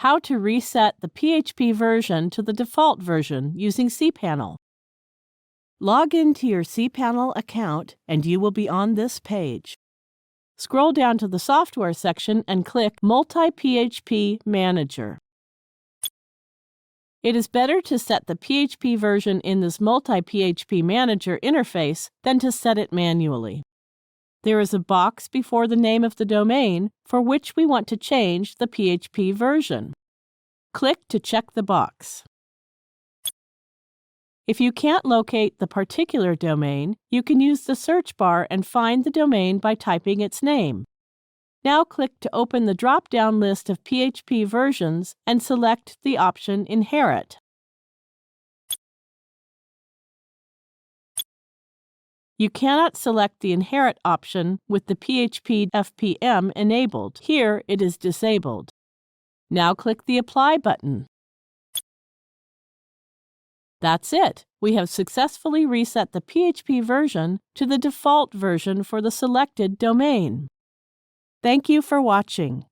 how to reset the PHP version to the default version using cPanel. Log into your cPanel account and you will be on this page. Scroll down to the Software section and click Multi-PHP Manager. It is better to set the PHP version in this Multi-PHP Manager interface than to set it manually. There is a box before the name of the domain for which we want to change the PHP version. Click to check the box. If you can't locate the particular domain, you can use the search bar and find the domain by typing its name. Now click to open the drop-down list of PHP versions and select the option Inherit. You cannot select the Inherit option with the PHP FPM enabled. Here it is disabled. Now click the Apply button. That's it. We have successfully reset the PHP version to the default version for the selected domain. Thank you for watching.